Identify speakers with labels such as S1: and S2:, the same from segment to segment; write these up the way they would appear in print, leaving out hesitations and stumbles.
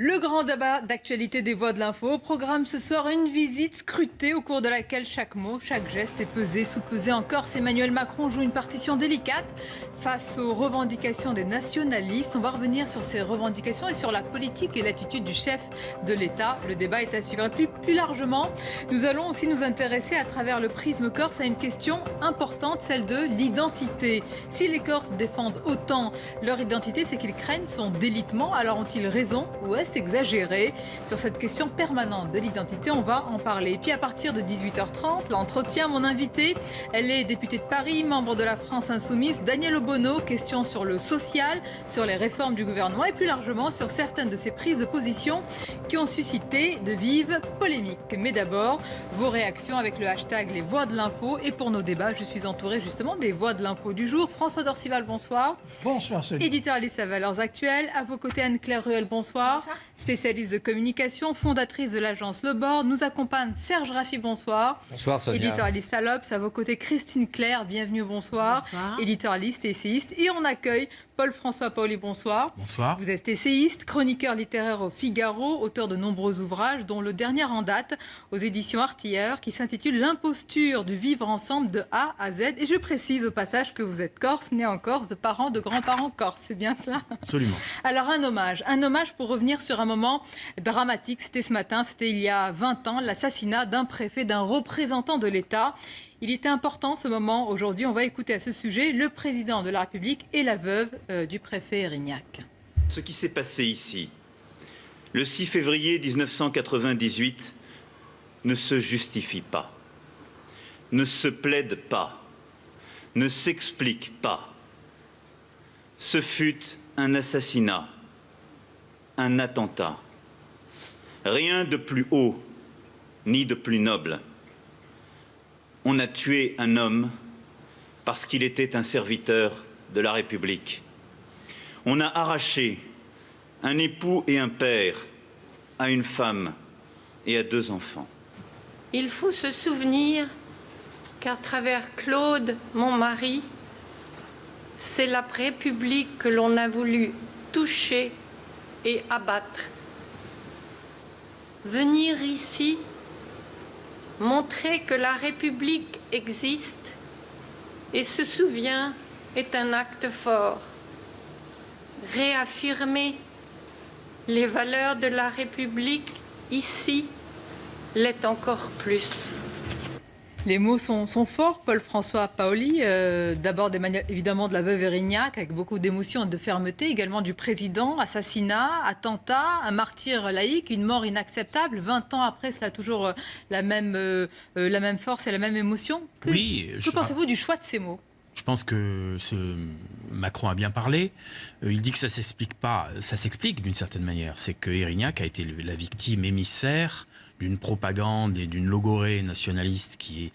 S1: Le grand débat d'actualité des Voix de l'Info. Au programme ce soir, une visite scrutée au cours de laquelle chaque mot, chaque geste est pesé, sous-pesé en Corse. Emmanuel Macron joue une partition délicate face aux revendications des nationalistes. On va revenir sur ces revendications et sur la politique et l'attitude du chef de l'État. Le débat est à suivre. Et plus largement, nous allons aussi nous intéresser à travers le prisme corse à une question importante, celle de l'identité. Si les Corses défendent autant leur identité, c'est qu'ils craignent son délitement. Alors ont-ils raison ou est-ce exagéré? Sur cette question permanente de l'identité, on va en parler. Et puis à partir de 18h30, l'entretien, mon invité, elle est députée de Paris, membre de la France Insoumise, Danielle Obono. Question sur le social, sur les réformes du gouvernement et plus largement sur certaines de ses prises de position qui ont suscité de vives polémiques. Mais d'abord, vos réactions avec le hashtag Les Voix de l'Info. Et pour nos débats, je suis entourée justement des Voix de l'Info du jour. François Dorcival, bonsoir.
S2: Bonsoir, Sonia.
S1: Éditorialiste à Valeurs Actuelles. À vos côtés, Anne-Claire Ruel, bonsoir.
S3: Bonsoir.
S1: Spécialiste de communication, fondatrice de l'agence Le Bord. Nous accompagne Serge Raffi, bonsoir.
S4: Bonsoir Sonia.
S1: Éditorialiste à l'Obs. À vos côtés, Christine Claire, bienvenue, bonsoir.
S3: Bonsoir.
S1: Éditorialiste et essayiste. Et on accueille Paul-François Paoli, bonsoir.
S2: Bonsoir.
S1: Vous êtes essayiste, chroniqueur littéraire au Figaro, auteur de nombreux ouvrages, dont le dernier en date aux éditions Artilleur, qui s'intitule L'imposture du vivre ensemble de A à Z. Et je précise au passage que vous êtes corse, né en Corse, de parents, de grands-parents corses. C'est bien cela ?
S2: Absolument.
S1: Alors un hommage pour revenir sur un moment dramatique. C'était ce matin, c'était il y a 20 ans, l'assassinat d'un préfet, d'un représentant de l'État. Il était important ce moment. Aujourd'hui, on va écouter à ce sujet le président de la République et la veuve du préfet Erignac.
S5: Ce qui s'est passé ici, le 6 février 1998, ne se justifie pas, ne se plaide pas, ne s'explique pas. Ce fut un assassinat, un attentat. Rien de plus haut, ni de plus noble. On a tué un homme parce qu'il était un serviteur de la République. On a arraché un époux et un père à une femme et à 2 enfants.
S3: Il faut se souvenir qu'à travers Claude, mon mari, c'est la République que l'on a voulu toucher et abattre. Venir ici, montrer que la République existe et se souvient est un acte fort. Réaffirmer les valeurs de la République ici l'est encore plus.
S1: Les mots sont forts, Paul-François Paoli. D'abord, évidemment, de la veuve Erignac, avec beaucoup d'émotion et de fermeté. Également du président, assassinat, attentat, un martyr laïque, une mort inacceptable. 20 ans après, cela a toujours la même force et la même émotion. Que pensez-vous du choix de ces mots ?
S2: Je pense que Macron a bien parlé. Il dit que ça s'explique pas. Ça s'explique d'une certaine manière. C'est que Erignac a été la victime émissaire d'une propagande et d'une logorée nationaliste qui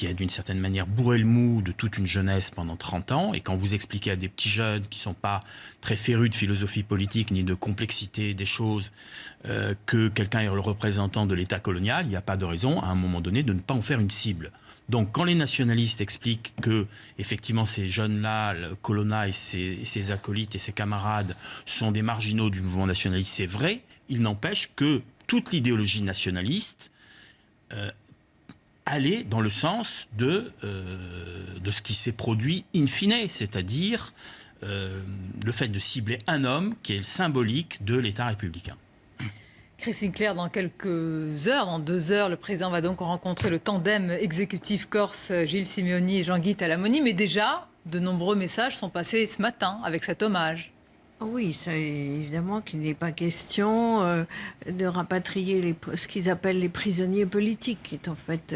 S2: a d'une certaine manière bourré le mou de toute une jeunesse pendant 30 ans. Et quand vous expliquez à des petits jeunes qui ne sont pas très férus de philosophie politique ni de complexité des choses que quelqu'un est le représentant de l'État colonial, il n'y a pas de raison à un moment donné de ne pas en faire une cible. Donc quand les nationalistes expliquent que effectivement ces jeunes-là, Colonna et ses acolytes et ses camarades sont des marginaux du mouvement nationaliste, c'est vrai, il n'empêche que toute l'idéologie nationaliste allait dans le sens de ce qui s'est produit in fine, c'est-à-dire le fait de cibler un homme qui est le symbolique de l'État républicain.
S1: Christine Claire, dans quelques heures, dans 2 heures, le président va donc rencontrer le tandem exécutif corse, Gilles Simeoni et Jean-Guy Talamoni. Mais déjà, de nombreux messages sont passés ce matin avec cet hommage.
S6: Oui, ça, évidemment qu'il n'est pas question de rapatrier ce qu'ils appellent les prisonniers politiques, qui est en fait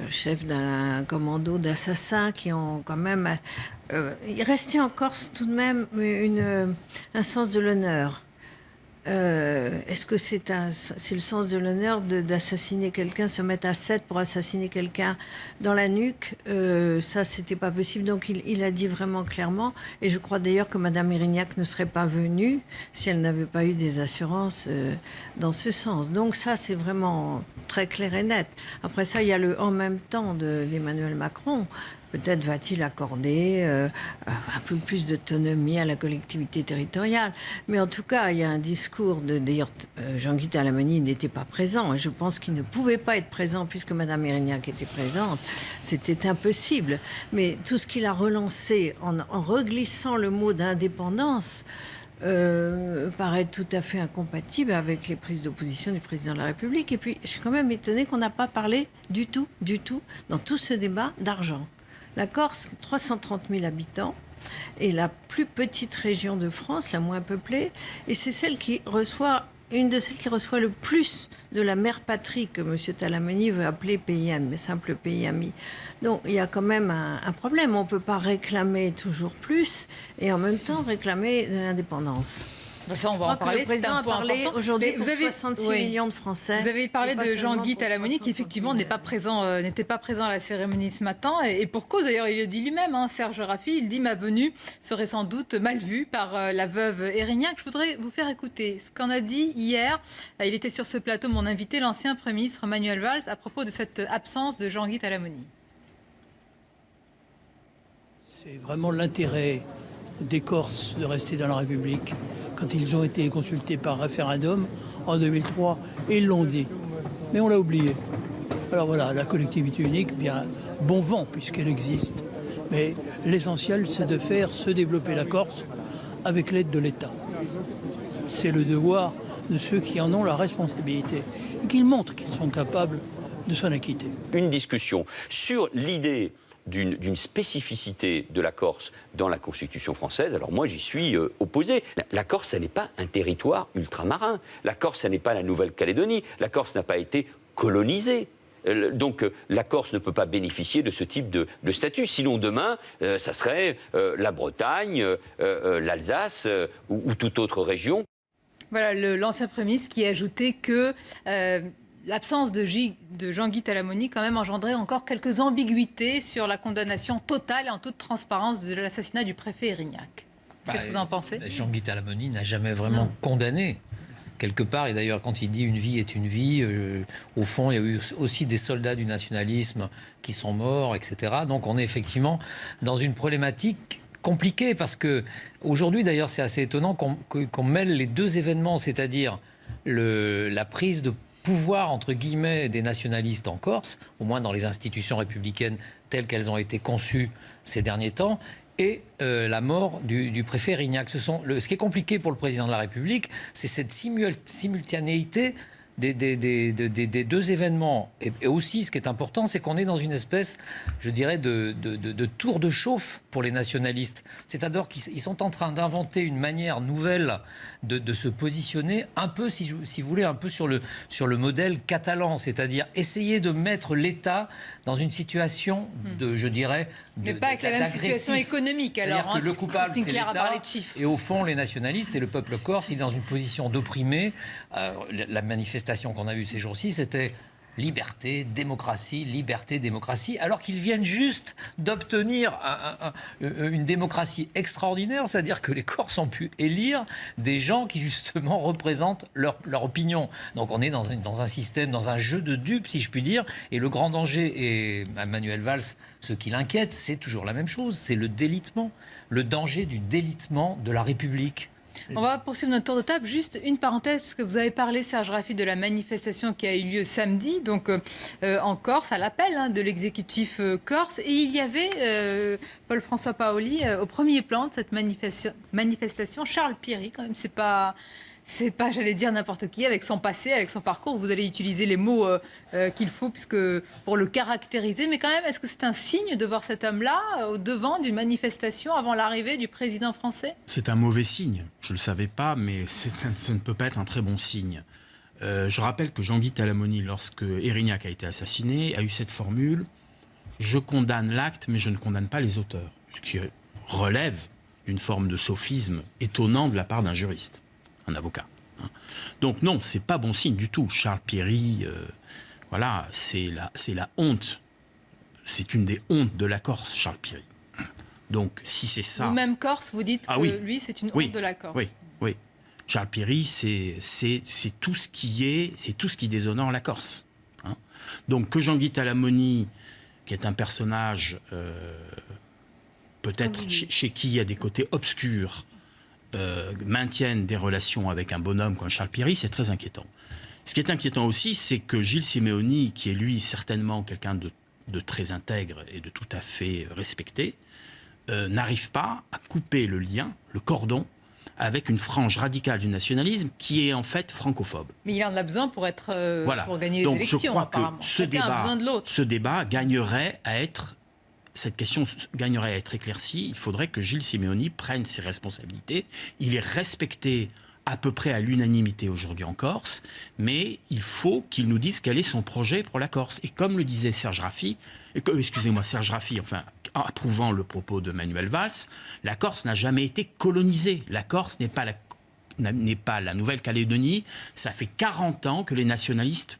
S6: chef d'un commando d'assassins qui ont quand même... il restait en Corse tout de même un sens de l'honneur. Est-ce que c'est le sens de l'honneur d'assassiner quelqu'un, se mettre à 7 pour assassiner quelqu'un dans la nuque? Ça, c'était pas possible. Donc, il a dit vraiment clairement. Et je crois d'ailleurs que Madame Erignac ne serait pas venue si elle n'avait pas eu des assurances dans ce sens. Donc, ça, c'est vraiment très clair et net. Après ça, il y a le « en même temps » d'Emmanuel Macron. peut-être va-t-il accorder un peu plus d'autonomie à la collectivité territoriale. Mais en tout cas, il y a un discours d'ailleurs, Jean-Guy Talamoni n'était pas présent, et je pense qu'il ne pouvait pas être présent puisque Mme Erignac était présente. C'était impossible. Mais tout ce qu'il a relancé en reglissant le mot d'indépendance paraît tout à fait incompatible avec les prises d'opposition du président de la République. Et puis, je suis quand même étonnée qu'on n'a pas parlé du tout, dans tout ce débat, d'argent. La Corse, 330 000 habitants, est la plus petite région de France, la moins peuplée, et c'est une de celles qui reçoit le plus de la mère patrie que M. Talamoni veut appeler pays ami, simple pays ami. Donc il y a quand même un problème. On ne peut pas réclamer toujours plus et en même temps réclamer de l'indépendance.
S1: Ça, on va en parler.
S6: Le président a parlé aujourd'hui pour 66 millions de Français.
S1: Vous avez parlé de Jean-Guy Talamoni qui effectivement n'était pas présent à la cérémonie ce matin et pour cause. D'ailleurs, il le dit lui-même, Serge Raffi, il dit ma venue serait sans doute mal vue par la veuve Erignac. Je voudrais vous faire écouter ce qu'en a dit hier. Il était sur ce plateau, mon invité, l'ancien Premier ministre Manuel Valls, à propos de cette absence de Jean-Guy Talamoni.
S4: C'est vraiment l'intérêt des Corses de rester dans la République quand ils ont été consultés par référendum en 2003 et ils l'ont dit. Mais on l'a oublié. Alors voilà, la collectivité unique, bien bon vent puisqu'elle existe. Mais l'essentiel, c'est de faire se développer la Corse avec l'aide de l'État. C'est le devoir de ceux qui en ont la responsabilité et qu'ils montrent qu'ils sont capables de s'en acquitter.
S7: Une discussion sur l'idée d'une spécificité de la Corse dans la Constitution française, alors moi j'y suis opposé. La Corse, ça n'est pas un territoire ultramarin. La Corse, ça n'est pas la Nouvelle-Calédonie. La Corse n'a pas été colonisée. Donc la Corse ne peut pas bénéficier de ce type de statut. Sinon demain, ça serait la Bretagne, l'Alsace ou toute autre région.
S1: Voilà l'ancien Premier ministre qui a ajouté que l'absence de Jean-Guy Talamoni quand même engendrait encore quelques ambiguïtés sur la condamnation totale et en toute transparence de l'assassinat du préfet Erignac. Qu'est-ce que vous en pensez ?
S8: Jean-Guy Talamoni n'a jamais vraiment condamné. Quelque part, et d'ailleurs quand il dit une vie est une vie, au fond il y a eu aussi des soldats du nationalisme qui sont morts, etc. Donc on est effectivement dans une problématique compliquée parce que aujourd'hui d'ailleurs c'est assez étonnant qu'on mêle les deux événements, c'est-à-dire la prise de pouvoir, entre guillemets, des nationalistes en Corse, au moins dans les institutions républicaines telles qu'elles ont été conçues ces derniers temps, et la mort du préfet Erignac. Ce qui est compliqué pour le président de la République, c'est cette simultanéité des deux événements. Et aussi, ce qui est important, c'est qu'on est dans une espèce, je dirais, de tour de chauffe pour les nationalistes. C'est-à-dire qu'ils sont en train d'inventer une manière nouvelle de se positionner, un peu, si vous voulez, un peu sur le modèle catalan, c'est-à-dire essayer de mettre l'État dans une situation je dirais,
S1: mais pas avec la même situation économique. Alors,
S8: que le coupable, c'est
S1: Sinclair a
S8: l'État.
S1: parlé de chiffres.
S8: Et au fond, les nationalistes et le peuple corse, il est dans une position d'opprimé. La manifestation qu'on a vue ces jours-ci, c'était liberté, démocratie, alors qu'ils viennent juste d'obtenir une démocratie extraordinaire, c'est-à-dire que les Corses ont pu élire des gens qui justement représentent leur opinion. Donc on est dans un système, dans un jeu de dupes, si je puis dire, et le grand danger, et Manuel Valls, ce qui l'inquiète, c'est toujours la même chose, c'est le délitement, le danger du délitement de la République.
S1: On va poursuivre notre tour de table. Juste une parenthèse, parce que vous avez parlé, Serge Raffi, de la manifestation qui a eu lieu samedi, donc en Corse, à l'appel de l'exécutif corse. Et il y avait Paul-François Paoli au premier plan de cette manifestation. Charles Piry, quand même, c'est pas, j'allais dire, n'importe qui, avec son passé, avec son parcours. Vous allez utiliser les mots qu'il faut pour le caractériser. Mais quand même, est-ce que c'est un signe de voir cet homme-là au devant d'une manifestation avant l'arrivée du président français ?
S2: C'est un mauvais signe. Je ne le savais pas, mais ça ne peut pas être un très bon signe. Je rappelle que Jean-Guy Talamoni, lorsque Erignac a été assassiné, a eu cette formule « Je condamne l'acte, mais je ne condamne pas les auteurs », ce qui relève d'une forme de sophisme étonnant de la part d'un juriste. Un avocat. Donc non, c'est pas bon signe du tout. Charles Piry, voilà, c'est la honte. C'est une des hontes de la Corse, Charles Piry. Donc si c'est ça...
S1: Vous-même Corse, vous dites que lui, c'est une honte de la Corse.
S2: Oui. Charles Piry, c'est tout ce qui déshonore la Corse. Donc que Jean-Guy Talamoni qui est un personnage peut-être chez qui il y a des côtés obscurs, maintiennent des relations avec un bonhomme comme Charles Piry, c'est très inquiétant. Ce qui est inquiétant aussi, c'est que Gilles Simeoni, qui est lui certainement quelqu'un de très intègre et de tout à fait respecté, n'arrive pas à couper le lien, le cordon, avec une frange radicale du nationalisme qui est en fait francophobe.
S1: Mais il en a besoin pour être pour gagner
S2: Donc,
S1: les élections.
S2: je crois
S1: apparemment.
S2: que
S1: Chacun a besoin de l'autre.
S2: ce débat gagnerait à être... Cette question gagnerait à être éclaircie. Il faudrait que Gilles Simeoni prenne ses responsabilités. Il est respecté à peu près à l'unanimité aujourd'hui en Corse, mais il faut qu'il nous dise quel est son projet pour la Corse. Et comme le disait Serge Raffi, enfin, approuvant le propos de Manuel Valls, la Corse n'a jamais été colonisée. La Corse n'est pas la Nouvelle-Calédonie. Ça fait 40 ans que les nationalistes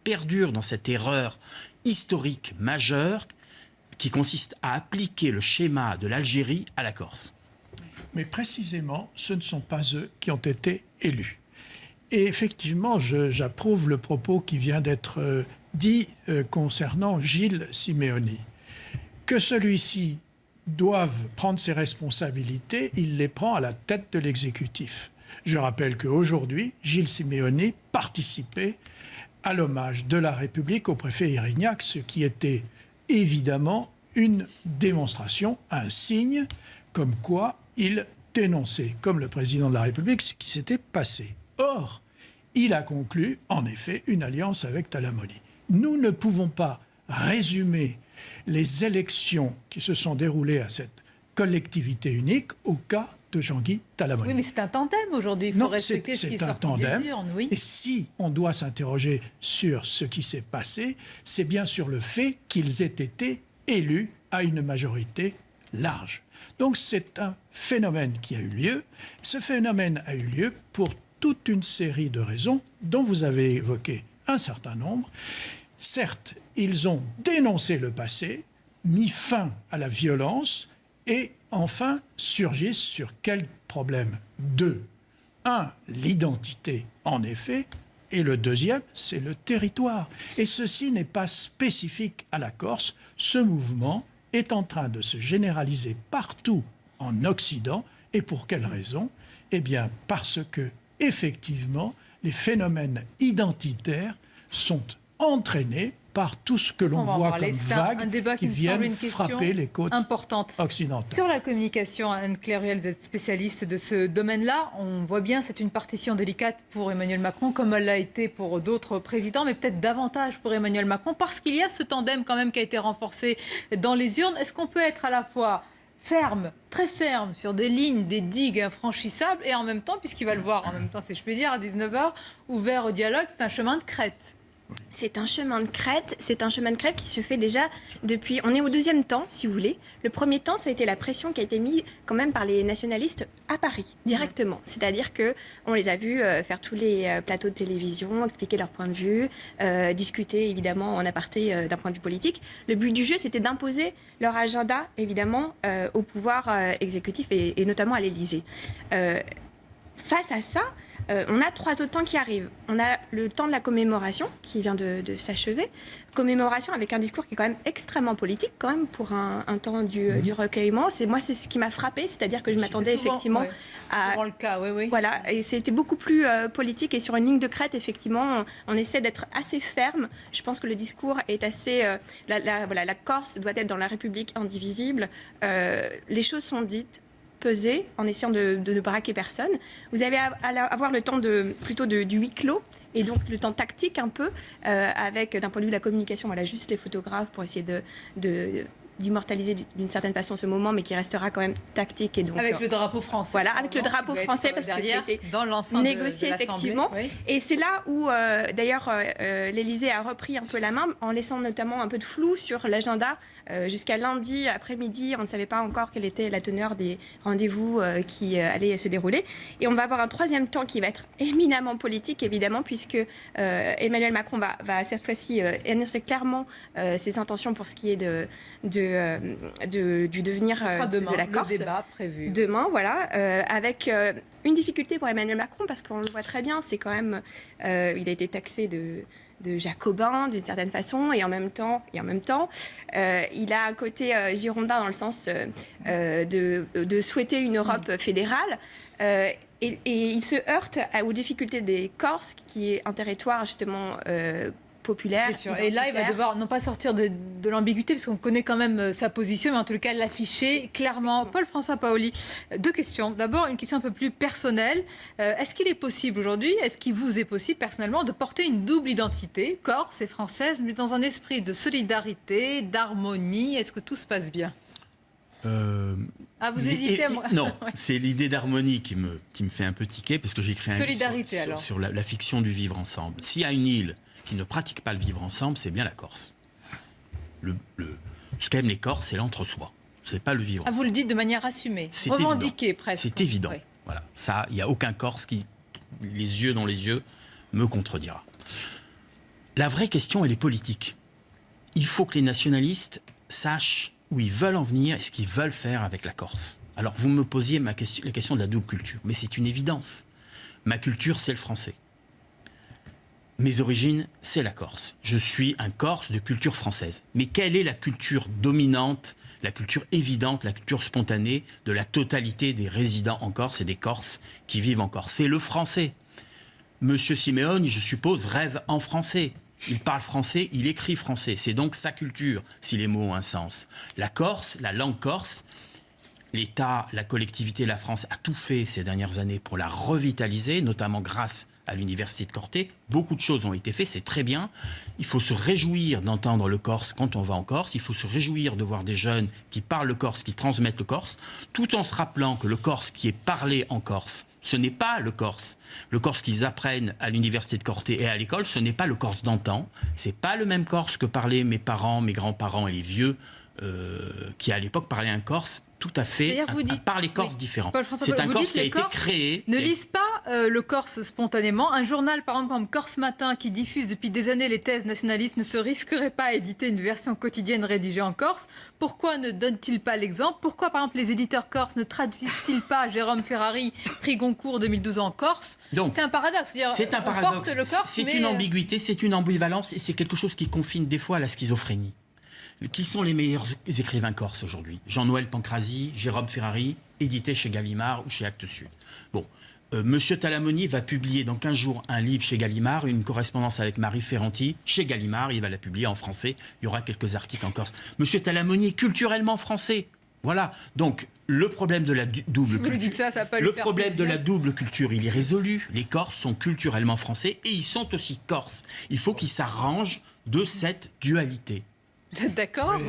S2: perdurent dans cette erreur historique majeure qui consiste à appliquer le schéma de l'Algérie à la Corse.
S9: Mais précisément, ce ne sont pas eux qui ont été élus. Et effectivement, j'approuve le propos qui vient d'être dit concernant Gilles Simeoni. Que celui-ci doive prendre ses responsabilités, il les prend à la tête de l'exécutif. Je rappelle qu'aujourd'hui, Gilles Simeoni participait à l'hommage de la République au préfet Irignac, ce qui était évidemment une démonstration, un signe, comme quoi il dénonçait, comme le président de la République, ce qui s'était passé. Or, il a conclu, en effet, une alliance avec Talamoni. Nous ne pouvons pas résumer les élections qui se sont déroulées à cette collectivité unique au cas de Jean-Guy Talamoni.
S1: Oui, mais c'est un tandem aujourd'hui. Il faut respecter ce qui est sorti des urnes. Oui.
S9: Et si on doit s'interroger sur ce qui s'est passé, c'est bien sur le fait qu'ils aient été élus à une majorité large. Donc c'est un phénomène qui a eu lieu. Ce phénomène a eu lieu pour toute une série de raisons dont vous avez évoqué un certain nombre. Certes, ils ont dénoncé le passé, mis fin à la violence et enfin surgissent sur quel problème? Deux. Un, l'identité, en effet, et le deuxième, c'est le territoire. Et ceci n'est pas spécifique à la Corse. Ce mouvement est en train de se généraliser partout en Occident. Et pour quelle raison? Eh bien, parce que, effectivement, les phénomènes identitaires sont entraînés par tout ce que l'on voit comme vagues qui viennent frapper les côtes occidentales.
S1: Sur la communication, Anne-Claire Ruel, vous êtes spécialiste de ce domaine-là. On voit bien, c'est une partition délicate pour Emmanuel Macron, comme elle l'a été pour d'autres présidents, mais peut-être davantage pour Emmanuel Macron, parce qu'il y a ce tandem quand même qui a été renforcé dans les urnes. Est-ce qu'on peut être à la fois ferme, très ferme, sur des lignes, des digues infranchissables, et en même temps, puisqu'il va le voir en même temps, si je puis dire, à 19h, ouvert au dialogue, c'est un chemin de crête?
S10: C'est un chemin de crête. C'est un chemin de crête qui se fait déjà depuis... On est au deuxième temps, si vous voulez. Le premier temps, ça a été la pression qui a été mise quand même par les nationalistes à Paris, directement. C'est-à-dire qu'on les a vus faire tous les plateaux de télévision, expliquer leur point de vue, discuter évidemment en aparté d'un point de vue politique. Le but du jeu, c'était d'imposer leur agenda, évidemment, au pouvoir exécutif et notamment à l'Élysée. Face à ça, on a 3 autres temps qui arrivent. On a le temps de la commémoration qui vient de s'achever. Commémoration avec un discours qui est quand même extrêmement politique, quand même, pour un temps du recueillement. C'est ce qui m'a frappée, c'est-à-dire que je m'attendais effectivement à...
S1: Souvent le cas, oui.
S10: Voilà, et c'était beaucoup plus politique. Et sur une ligne de crête, effectivement, on essaie d'être assez ferme. Je pense que le discours est assez... la Corse doit être dans la République indivisible. Les choses sont dites, peser en essayant de ne braquer personne. Vous allez avoir le temps plutôt du huis clos et donc le temps tactique un peu avec d'un point de vue de la communication, juste les photographes pour essayer d'immortaliser d'une certaine façon ce moment, mais qui restera quand même tactique. Et donc,
S1: avec le drapeau français.
S10: Voilà, avec le drapeau français, parce que c'était négocié effectivement. Oui. Et c'est là où, d'ailleurs, l'Élysée a repris un peu la main, en laissant notamment un peu de flou sur l'agenda. Jusqu'à lundi après-midi, on ne savait pas encore quelle était la teneur des rendez-vous qui allaient se dérouler. Et on va avoir un troisième temps qui va être éminemment politique, évidemment, puisque Emmanuel Macron va cette fois-ci annoncer clairement ses intentions pour ce qui est du devenir de la Corse.
S1: Le débat prévu.
S10: Demain, voilà, avec une difficulté pour Emmanuel Macron, parce qu'on le voit très bien, c'est quand même, il a été taxé jacobin d'une certaine façon, et en même temps, il a un côté girondin dans le sens de souhaiter une Europe fédérale. Et il se heurte aux difficultés des Corses, qui est un territoire justement populaire.
S1: Bien sûr. Et là, il va devoir non pas sortir de l'ambiguïté, parce qu'on connaît quand même sa position, mais en tout cas l'afficher clairement. Paul-François Paoli, 2 questions. D'abord, une question un peu plus personnelle. Est-ce qu'il est possible aujourd'hui, est-ce qu'il vous est possible personnellement de porter une double identité, corse et française, mais dans un esprit de solidarité, d'harmonie? Est-ce que tout se passe bien? Vous hésitez
S2: Non, c'est l'idée d'harmonie qui me fait un peu tiquer, parce que j'ai écrit un livre sur la fiction du vivre ensemble. S'il y a une île qui ne pratique pas le vivre ensemble, c'est bien la Corse. Ce qu'aiment les Corses, c'est l'entre-soi. C'est pas le vivre ensemble.
S1: Vous le dites de manière assumée, revendiquée presque.
S2: C'est évident.
S1: Oui.
S2: Voilà. Ça, il n'y a aucun Corse qui, les yeux dans les yeux, me contredira. La vraie question, elle est politique. Il faut que les nationalistes sachent où ils veulent en venir et ce qu'ils veulent faire avec la Corse. Alors, vous me posiez la question de la double culture, mais c'est une évidence. Ma culture, c'est le français. Mes origines, c'est la Corse. Je suis un Corse de culture française. Mais quelle est la culture dominante, la culture évidente, la culture spontanée de la totalité des résidents en Corse et des Corses qui vivent en Corse? C'est le français. Monsieur Simeone, je suppose, rêve en français. Il parle français, il écrit français. C'est donc sa culture, si les mots ont un sens. La Corse, la langue corse, l'État, la collectivité, la France a tout fait ces dernières années pour la revitaliser, notamment grâce à l'université de Corté. Beaucoup de choses ont été faites, c'est très bien. Il faut se réjouir d'entendre le corse quand on va en Corse. Il faut se réjouir de voir des jeunes qui parlent le corse, qui transmettent le corse, tout en se rappelant que le corse qui est parlé en Corse, ce n'est pas le corse. Le corse qu'ils apprennent à l'université de Corté et à l'école, ce n'est pas le corse d'antan. C'est pas le même corse que parlaient mes parents, mes grands-parents et les vieux qui à l'époque parlaient un corse tout à fait, par les Corses différents. C'est un Corse qui a été créé.
S1: Ne lisent pas le Corse spontanément. Un journal, par exemple, Corse Matin, qui diffuse depuis des années les thèses nationalistes, ne se risquerait pas à éditer une version quotidienne rédigée en Corse. Pourquoi ne donne-t-il pas l'exemple? Pourquoi, par exemple, les éditeurs corses ne traduisent-ils pas Jérôme Ferrari, prix Goncourt 2012 en Corse? C'est un paradoxe.
S2: C'est un paradoxe. C'est une ambiguïté, c'est une ambivalence, et c'est quelque chose qui confine des fois à la schizophrénie. Qui sont les meilleurs écrivains corses aujourd'hui? Jean-Noël Pancrazi, Jérôme Ferrari, édité chez Gallimard ou chez Actes Sud. Bon, Monsieur Talamoni va publier dans 15 jours un livre chez Gallimard, une correspondance avec Marie Ferranti chez Gallimard. Il va la publier en français. Il y aura quelques articles en corse. Monsieur Talamoni est culturellement français. Voilà. Donc, le problème de la double culture, la double culture, il est résolu. Les Corses sont culturellement français et ils sont aussi corses. Il faut qu'ils s'arrangent de cette dualité.
S1: D'accord,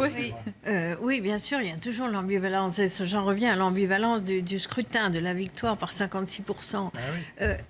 S6: oui, bien sûr, il y a toujours l'ambivalence. J'en reviens à l'ambivalence du scrutin, de la victoire par 56%.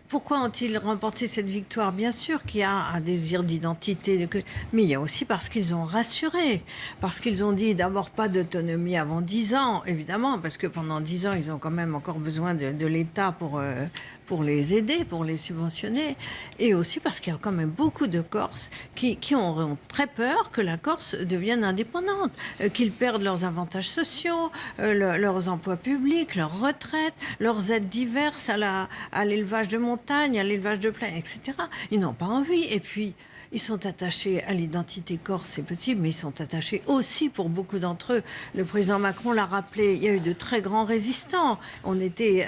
S6: Pourquoi ont-ils remporté cette victoire? Bien sûr qu'il y a un désir d'identité, mais il y a aussi parce qu'ils ont rassuré, parce qu'ils ont dit d'abord pas d'autonomie avant 10 ans, évidemment, parce que pendant 10 ans, ils ont quand même encore besoin de l'État pour les aider, pour les subventionner, et aussi parce qu'il y a quand même beaucoup de Corses qui auront très peur que la Corse devienne indépendante, qu'ils perdent leurs avantages sociaux, leurs emplois publics, leurs retraites, leurs aides diverses à l'élevage de montagne, à l'élevage de plaine, etc. Ils n'ont pas envie. Et puis, ils sont attachés à l'identité corse, c'est possible, mais ils sont attachés aussi pour beaucoup d'entre eux. Le président Macron l'a rappelé, il y a eu de très grands résistants. On était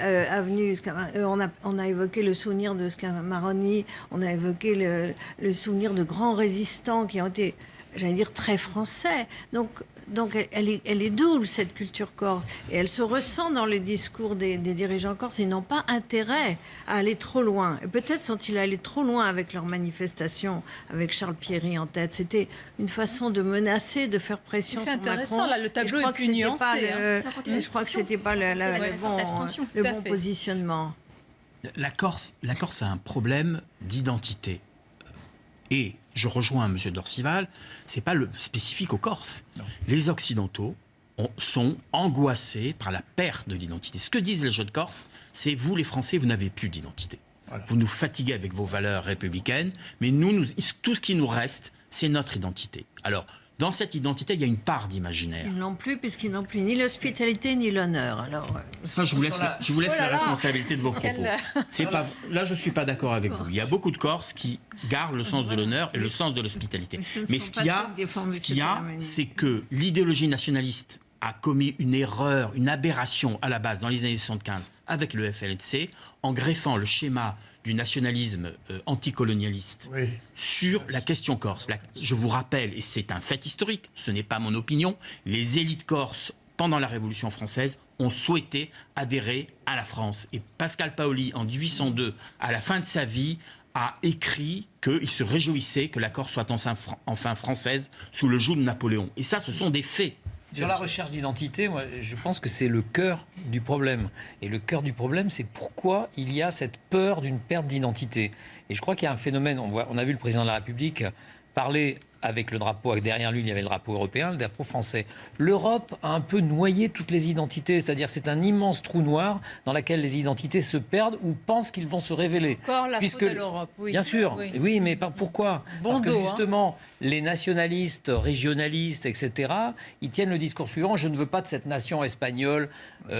S6: on a évoqué le souvenir de Scamaroni, on a évoqué le souvenir de grands résistants qui ont été, j'allais dire, très français. Donc elle est double, cette culture corse. Et elle se ressent dans le discours des dirigeants corses. Ils n'ont pas intérêt à aller trop loin. Et peut-être sont-ils allés trop loin avec leurs manifestations, avec Charles Pierry en tête. C'était une façon de menacer, de faire pression sur Macron.
S1: C'est intéressant, là, le tableau est plus nuancé.
S6: Je crois que ce n'était pas le bon positionnement.
S2: La Corse a un problème d'identité. Et je rejoins M. Dorcival, c'est pas spécifique aux Corses. Non. Les Occidentaux sont angoissés par la perte de l'identité. Ce que disent les jeunes Corses, c'est vous les Français, vous n'avez plus d'identité. Voilà. Vous nous fatiguez avec vos valeurs républicaines, mais tout ce qui nous reste, c'est notre identité. Alors, Dans cette identité, il y a une part d'imaginaire.
S6: Ils n'ont plus, puisqu'ils n'ont plus ni l'hospitalité ni l'honneur. Alors,
S2: Ça, je vous laisse la responsabilité de vos propos. Là, je ne suis pas d'accord avec vous. Il y a beaucoup de Corses qui gardent le sens de l'honneur et le sens de l'hospitalité. Mais ce qu'il y a, c'est que l'idéologie nationaliste a commis une erreur, une aberration à la base dans les années 75 avec le FLNC en greffant le schéma du nationalisme anticolonialiste sur la question corse. Je vous rappelle, et c'est un fait historique, ce n'est pas mon opinion, les élites corses, pendant la Révolution française, ont souhaité adhérer à la France. Et Pascal Paoli, en 1802, à la fin de sa vie, a écrit qu'il se réjouissait que la Corse soit enfin française sous le joug de Napoléon. Et ça, ce sont des faits.
S8: Sur la recherche d'identité, moi, je pense que c'est le cœur du problème. Et le cœur du problème, c'est pourquoi il y a cette peur d'une perte d'identité. Et je crois qu'il y a un phénomène, on a vu le président de la République parler avec le drapeau, derrière lui, il y avait le drapeau européen, le drapeau français. L'Europe a un peu noyé toutes les identités, c'est-à-dire c'est un immense trou noir dans lequel les identités se perdent ou pensent qu'ils vont se révéler.
S1: Encore la faute de l'Europe, oui.
S8: Bien sûr, oui, mais pourquoi ? Parce que justement, les nationalistes, régionalistes, etc., ils tiennent le discours suivant, je ne veux pas de cette nation espagnole,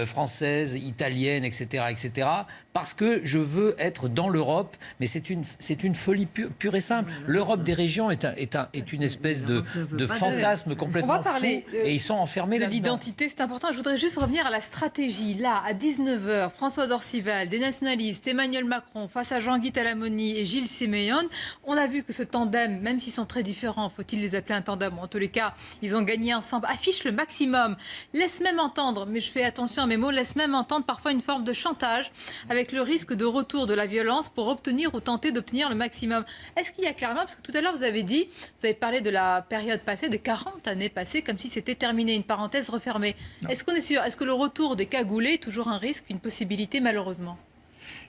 S8: française, italienne, etc., etc., parce que je veux être dans l'Europe, mais c'est une folie pure et simple. L'Europe des régions est une espèce de fantasme complètement fou, et ils sont enfermés là-dedans.
S1: L'identité, c'est important. Je voudrais juste revenir à la stratégie. Là, à 19h, François Dorcival, des nationalistes, Emmanuel Macron, face à Jean-Guy Talamoni et Gilles Siméon. On a vu que ce tandem, même s'ils sont très différents, faut-il les appeler un tandem, en tous les cas, ils ont gagné ensemble, affiche le maximum, laisse même entendre, mais je fais attention à mes mots, laisse même entendre parfois une forme de chantage, avec le risque de retour de la violence pour obtenir ou tenter d'obtenir le maximum. Est-ce qu'il y a clairement, parce que tout à l'heure vous avez dit, vous avez parlé de la période passée, des 40 années passées, comme si c'était terminé, une parenthèse refermée. Est-ce qu'on est sûr, est-ce que le retour des cagoulés est toujours un risque, une possibilité malheureusement ?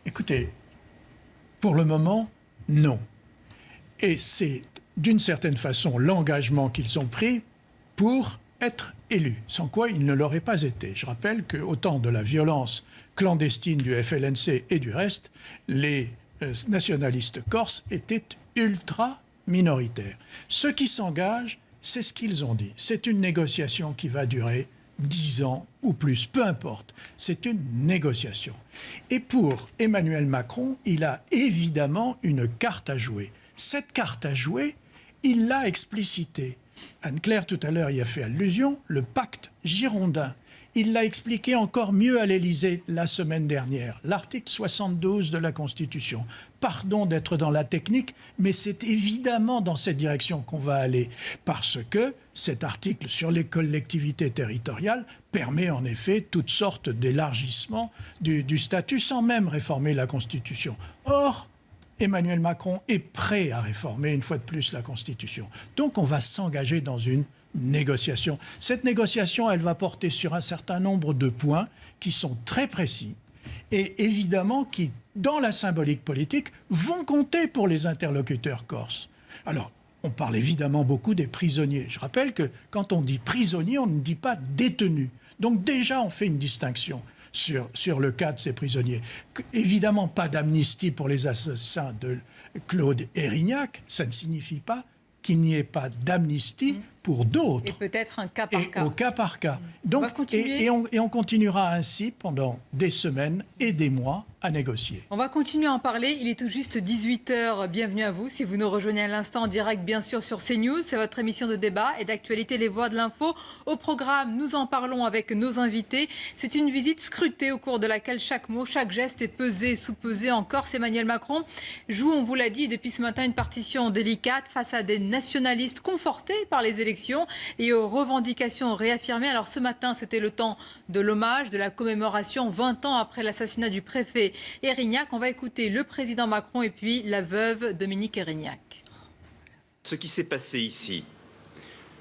S9: Écoutez, pour le moment, non. Et c'est d'une certaine façon l'engagement qu'ils ont pris pour être élus, sans quoi ils ne l'auraient pas été. Je rappelle qu'au temps de la violence clandestine du FLNC et du reste, les nationalistes corses étaient ultra minoritaires. Ceux qui s'engagent, c'est ce qu'ils ont dit. C'est une négociation qui va durer 10 ans ou plus, peu importe. C'est une négociation. Et pour Emmanuel Macron, il a évidemment une carte à jouer. Cette carte à jouer, il l'a explicitée. Anne-Claire, tout à l'heure, y a fait allusion, le pacte girondin. Il l'a expliqué encore mieux à l'Élysée la semaine dernière. L'article 72 de la Constitution. Pardon d'être dans la technique, mais c'est évidemment dans cette direction qu'on va aller. Parce que cet article sur les collectivités territoriales permet en effet toutes sortes d'élargissements du statut sans même réformer la Constitution. Or, Emmanuel Macron est prêt à réformer une fois de plus la Constitution. Donc on va s'engager dans une négociation. Cette négociation, elle va porter sur un certain nombre de points qui sont très précis et évidemment qui, dans la symbolique politique, vont compter pour les interlocuteurs corses. Alors, on parle évidemment beaucoup des prisonniers. Je rappelle que quand on dit prisonnier, on ne dit pas détenu. Donc déjà, on fait une distinction sur le cas de ces prisonniers. Évidemment, pas d'amnistie pour les assassins de Claude Érignac. Ça ne signifie pas qu'il n'y ait pas d'amnistie pour d'autres.
S1: Et peut-être un cas par cas.
S9: Au cas par cas. Donc, on continuera ainsi pendant des semaines et des mois à négocier.
S1: On va continuer à en parler. Il est tout juste 18h. Bienvenue à vous. Si vous nous rejoignez à l'instant en direct, bien sûr, sur CNews, c'est votre émission de débat et d'actualité, les voix de l'info. Au programme, nous en parlons avec nos invités. C'est une visite scrutée au cours de laquelle chaque mot, chaque geste est pesé, sous-pesé. En Corse, Emmanuel Macron joue, on vous l'a dit, depuis ce matin, une partition délicate face à des nationalistes confortés par les élections et aux revendications réaffirmées. Alors ce matin, c'était le temps de l'hommage, de la commémoration 20 ans après l'assassinat du préfet Érignac. On va écouter le président Macron et puis la veuve Dominique Érignac.
S5: Ce qui s'est passé ici,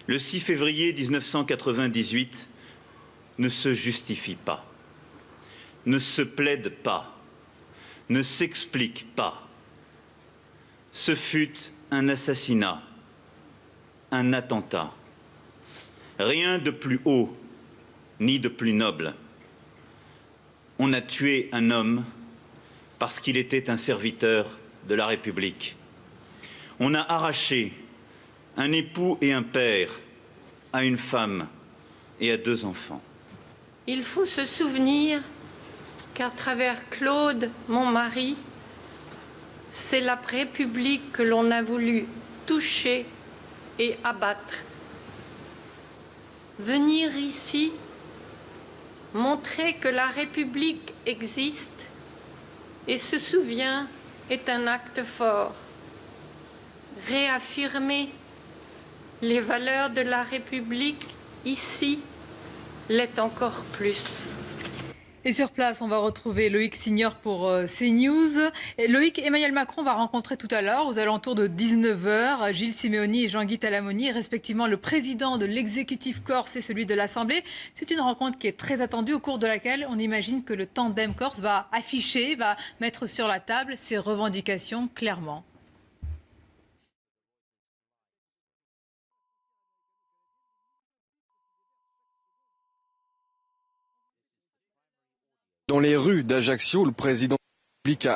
S5: le 6 février 1998, ne se justifie pas, ne se plaide pas, ne s'explique pas. Ce fut un assassinat, un attentat. Rien de plus haut, ni de plus noble. On a tué un homme parce qu'il était un serviteur de la République. On a arraché un époux et un père a une femme et a 2 enfants.
S3: Il faut se souvenir qu'à travers Claude, mon mari, c'est la République que l'on a voulu toucher et abattre. Venir ici, montrer que la République existe et se souvient est un acte fort. Réaffirmer les valeurs de la République ici l'est encore plus.
S1: Et sur place, on va retrouver Loïc Signor pour CNews. Et Loïc, Emmanuel Macron va rencontrer tout à l'heure, aux alentours de 19h, Gilles Simeoni et Jean-Guy Talamoni, respectivement le président de l'exécutif corse et celui de l'Assemblée. C'est une rencontre qui est très attendue, au cours de laquelle on imagine que le tandem corse va afficher, va mettre sur la table ses revendications clairement.
S11: Dans les rues d'Ajaccio, le président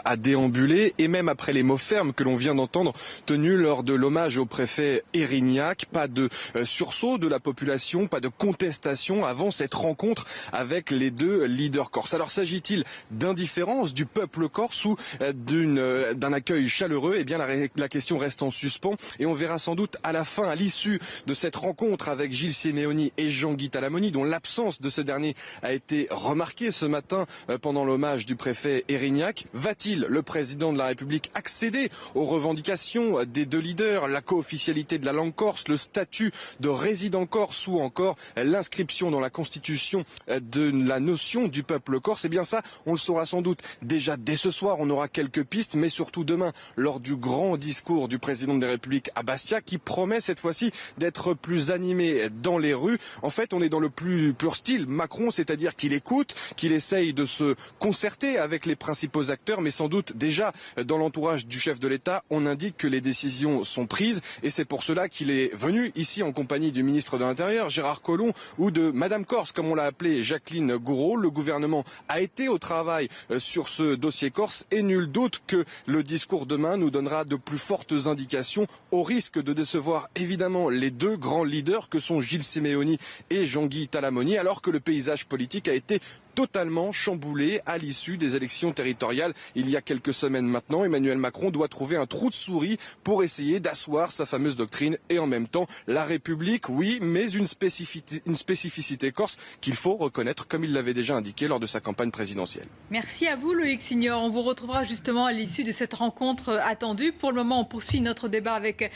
S11: a déambulé, et même après les mots fermes que l'on vient d'entendre tenus lors de l'hommage au préfet Erignac, pas de sursaut de la population, pas de contestation avant cette rencontre avec les 2 leaders corses. Alors s'agit-il d'indifférence du peuple corse ou d'un accueil chaleureux? Eh bien la question reste en suspens, et on verra sans doute à la fin, à l'issue de cette rencontre avec Gilles Simeoni et Jean-Guy Talamoni, dont l'absence de ce dernier a été remarquée ce matin pendant l'hommage du préfet Erignac. Va-t-il, le président de la République, accéder aux revendications des 2 leaders, la co-officialité de la langue corse, le statut de résident corse ou encore l'inscription dans la Constitution de la notion du peuple corse? Eh bien ça, on le saura sans doute déjà dès ce soir. On aura quelques pistes, mais surtout demain, lors du grand discours du président de la République à Bastia, qui promet cette fois-ci d'être plus animé dans les rues. En fait, on est dans le plus pur style Macron, c'est-à-dire qu'il écoute, qu'il essaye de se concerter avec les principaux acteurs, mais sans doute déjà dans l'entourage du chef de l'État, on indique que les décisions sont prises, et c'est pour cela qu'il est venu ici en compagnie du ministre de l'Intérieur, Gérard Collomb, ou de Madame Corse, comme on l'a appelée, Jacqueline Gouraud. Le gouvernement a été au travail sur ce dossier corse, et nul doute que le discours demain nous donnera de plus fortes indications, au risque de décevoir évidemment les 2 grands leaders que sont Gilles Simeoni et Jean-Guy Talamoni, alors que le paysage politique a été totalement chamboulé à l'issue des élections territoriales il y a quelques semaines maintenant. Emmanuel Macron doit trouver un trou de souris pour essayer d'asseoir sa fameuse doctrine, et en même temps la République, oui, mais une spécificité corse qu'il faut reconnaître, comme il l'avait déjà indiqué lors de sa campagne présidentielle.
S1: Merci à vous Loïc Signor. On vous retrouvera justement à l'issue de cette rencontre attendue. Pour le moment, on poursuit notre débat avec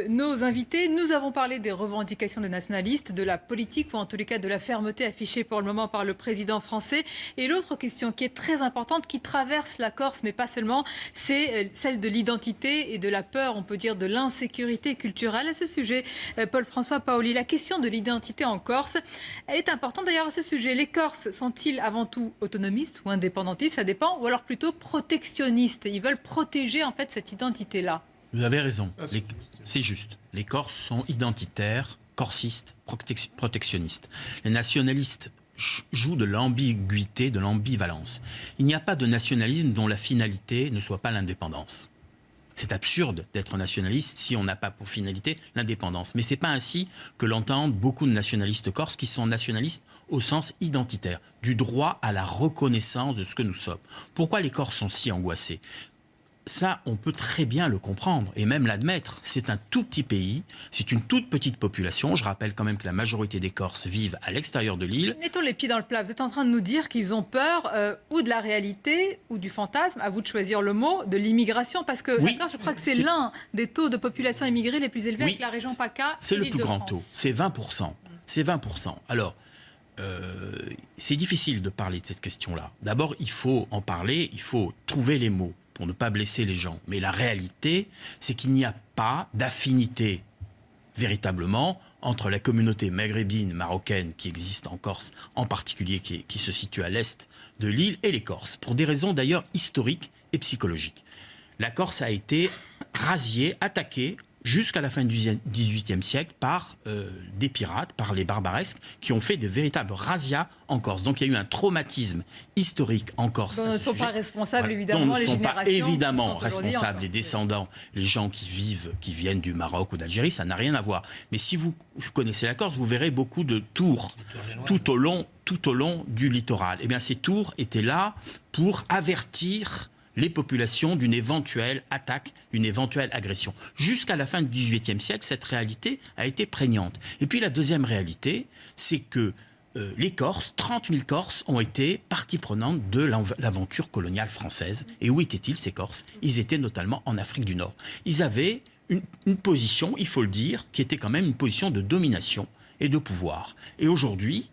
S1: nos invités. Nous avons parlé des revendications des nationalistes, de la politique, ou en tous les cas de la fermeté affichée pour le moment par le président français. Et l'autre question qui est très importante, qui traverse la Corse, mais pas seulement, c'est celle de l'identité et de la peur, on peut dire de l'insécurité culturelle. À ce sujet, Paul-François Paoli, la question de l'identité en Corse, elle est importante d'ailleurs à ce sujet. Les Corses sont-ils avant tout autonomistes ou indépendantistes, ça dépend, ou alors plutôt protectionnistes? Ils veulent protéger en fait cette identité-là.
S2: Vous avez raison, c'est juste. Les Corses sont identitaires, corsistes, protectionnistes. Les nationalistes joue de l'ambiguïté, de l'ambivalence. Il n'y a pas de nationalisme dont la finalité ne soit pas l'indépendance. C'est absurde d'être nationaliste si on n'a pas pour finalité l'indépendance. Mais ce n'est pas ainsi que l'entendent beaucoup de nationalistes corses, qui sont nationalistes au sens identitaire, du droit à la reconnaissance de ce que nous sommes. Pourquoi les Corses sont si angoissés ? Ça, on peut très bien le comprendre et même l'admettre. C'est un tout petit pays, c'est une toute petite population. Je rappelle quand même que la majorité des Corses vivent à l'extérieur de l'île.
S1: Mettons les pieds dans le plat. Vous êtes en train de nous dire qu'ils ont peur ou de la réalité ou du fantasme, à vous de choisir le mot, de l'immigration. Parce que
S2: oui,
S1: je crois que c'est l'un des taux de population immigrée les plus élevés avec la région PACA.
S2: C'est le plus grand taux, c'est 20%. C'est 20%. Alors, c'est difficile de parler de cette question-là. D'abord, il faut en parler, il faut trouver les mots pour ne pas blesser les gens. Mais la réalité, c'est qu'il n'y a pas d'affinité véritablement entre la communauté maghrébine, marocaine, qui existe en Corse, en particulier qui se situe à l'est de l'île, et les Corses, pour des raisons d'ailleurs historiques et psychologiques. La Corse a été razziée, attaquée jusqu'à la fin du XVIIIe siècle par des pirates, par les barbaresques, qui ont fait de véritables razzias en Corse. Donc il y a eu un traumatisme historique en Corse.
S1: Dont ne sont pas responsables, évidemment,
S2: dont ne
S1: les
S2: sont pas
S1: générations
S2: évidemment
S1: qui sont aujourd'hui
S2: responsables
S1: en
S2: les
S1: Corse.
S2: descendants, les gens qui viennent du Maroc ou d'Algérie, ça n'a rien à voir. Mais si vous connaissez la Corse, vous verrez beaucoup de tours tout au long du littoral. Eh bien, ces tours étaient là pour avertir les populations d'une éventuelle attaque, d'une éventuelle agression. Jusqu'à la fin du XVIIIe siècle, cette réalité a été prégnante. Et puis la deuxième réalité, c'est que les Corses, 30 000 Corses, ont été partie prenante de l'aventure coloniale française. Et où étaient-ils, ces Corses? Ils étaient notamment en Afrique du Nord. Ils avaient une position, il faut le dire, qui était quand même une position de domination et de pouvoir. Et aujourd'hui,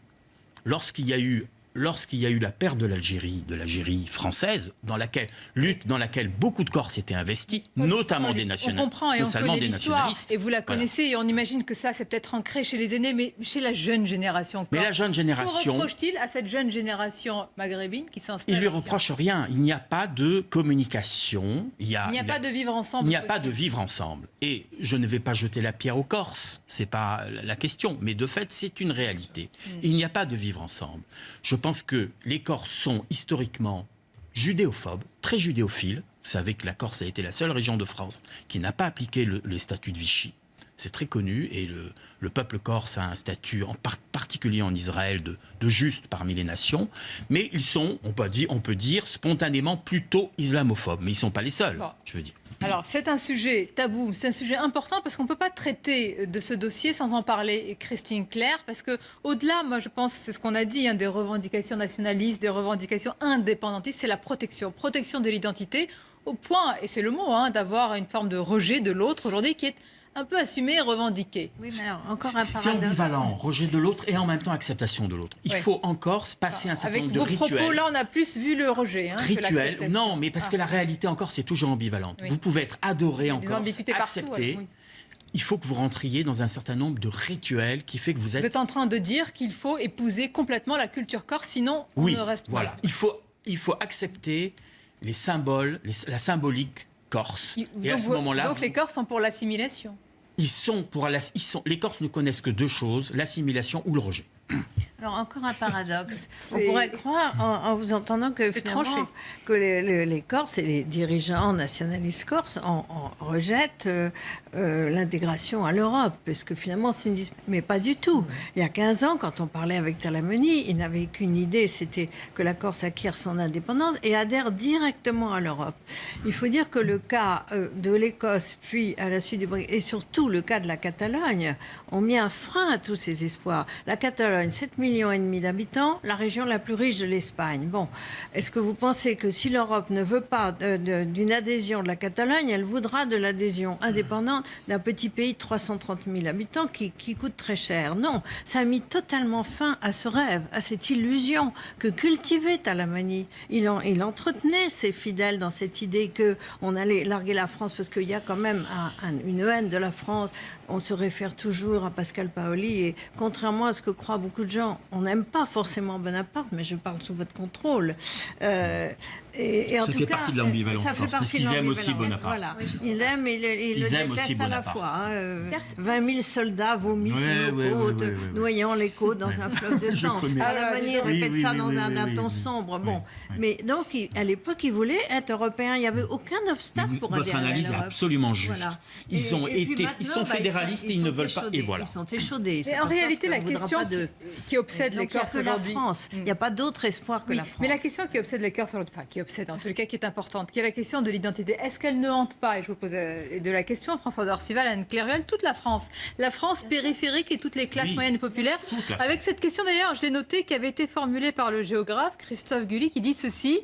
S2: lorsqu'il y a eu la perte de l'Algérie française, dans laquelle beaucoup de Corses étaient investis, notamment des nationalistes.
S1: On comprend et on connaît l'histoire, et vous la connaissez, et on imagine que ça, c'est peut-être ancré chez les aînés, mais chez la jeune génération.
S2: Mais la jeune génération...
S1: Que reproche-t-il à cette jeune génération maghrébine qui s'installe?
S2: Il ne lui reproche rien. Il n'y a pas de communication. Il n'y a
S1: pas de vivre ensemble.
S2: Il n'y a pas de vivre ensemble. Et je ne vais pas jeter la pierre aux Corses, ce n'est pas la question. Mais de fait, c'est une réalité. Il n'y a pas de vivre ensemble. Je pense que les Corses sont historiquement judéophobes, très judéophiles. Vous savez que la Corse a été la seule région de France qui n'a pas appliqué les statuts de Vichy. C'est très connu, et le peuple corse a un statut en particulier en Israël de juste parmi les nations, mais ils sont, on peut dire, spontanément plutôt islamophobes. Mais ils ne sont pas les seuls, je veux dire.
S1: Alors, c'est un sujet tabou, c'est un sujet important parce qu'on ne peut pas traiter de ce dossier sans en parler, Christine Claire, parce qu'au-delà, moi je pense, c'est ce qu'on a dit, des revendications nationalistes, des revendications indépendantistes, c'est la protection de l'identité, au point, et c'est le mot, d'avoir une forme de rejet de l'autre aujourd'hui qui est un peu assumé et revendiqué.
S6: Oui, mais alors, encore un
S2: c'est
S6: paradoxe.
S2: ambivalent, rejet de l'autre et en même temps acceptation de l'autre. Il faut encore se passer un certain nombre de rituels.
S1: Avec vos propos, là, on a plus vu le rejet que l'acceptation.
S2: Non, mais parce que la réalité encore, c'est toujours ambivalente. Oui. Vous pouvez être adoré en Corse, accepté. Oui. Il faut que vous rentriez dans un certain nombre de rituels qui fait que vous êtes...
S1: Vous êtes en train de dire qu'il faut épouser complètement la culture corse, sinon on ne reste pas.
S2: Voilà. Il faut accepter les symboles, la symbolique corse.
S1: Et à ce moment-là, donc les Corses sont pour l'assimilation.
S2: Les Corses ne connaissent que deux choses, l'assimilation ou le rejet.
S6: Alors, encore un paradoxe. On pourrait croire, en vous entendant, que finalement, que les Corses et les dirigeants nationalistes corses rejettent l'intégration à l'Europe, parce que finalement, c'est une dispute. Mais pas du tout. Il y a 15 ans, quand on parlait avec Talamoni, il n'avait qu'une idée, c'était que la Corse acquiert son indépendance et adhère directement à l'Europe. Il faut dire que le cas de l'Écosse, puis à la suite du Brexit, et surtout le cas de la Catalogne, ont mis un frein à tous ces espoirs. La Catalogne, 7,5 millions d'habitants, la région la plus riche de l'Espagne. Bon, est-ce que vous pensez que si l'Europe ne veut pas d'une adhésion de la Catalogne, elle voudra de l'adhésion indépendante d'un petit pays de 330 000 habitants qui coûte très cher? Non, ça a mis totalement fin à ce rêve, à cette illusion que cultivait Talamani. Il entretenait ses fidèles dans cette idée qu'on allait larguer la France parce qu'il y a quand même une haine de la France. On se réfère toujours à Pascal Paoli et contrairement à ce que croient beaucoup de gens, on n'aime pas forcément Bonaparte, mais je parle sous votre contrôle. Et en
S2: ça
S6: tout
S2: fait
S6: cas,
S2: partie de l'ambivalence, parce qu'ils aiment aussi Bonaparte.
S6: Voilà. Ils aiment et ils le détestent à la fois. 20 000 soldats vomis sur nos côtes, noyant les côtes dans un fleuve de sang. Talamani répète ça dans un ton sombre. Bon, mais donc à l'époque, ils voulaient être européens. Il n'y avait aucun obstacle pour adhérer à l'Europe.
S2: Votre analyse est absolument juste. Voilà. Ils sont fédéralistes et ils ne veulent pas. Et voilà.
S6: Ils sont échaudés.
S1: Mais en réalité, la question qui obsède les Corses aujourd'hui,
S6: il n'y a pas d'autre espoir que la France.
S1: Mais la question qui obsède les Corses aujourd'hui, qui obsède en tout cas, qui est importante, qui est la question de l'identité. Est-ce qu'elle ne hante pas, et je vous pose de la question, François d'Orcival, Anne Clairol, toute la France périphérique et toutes les classes moyennes et populaires, avec cette question d'ailleurs, je l'ai noté, qui avait été formulée par le géographe Christophe Gully, qui dit ceci,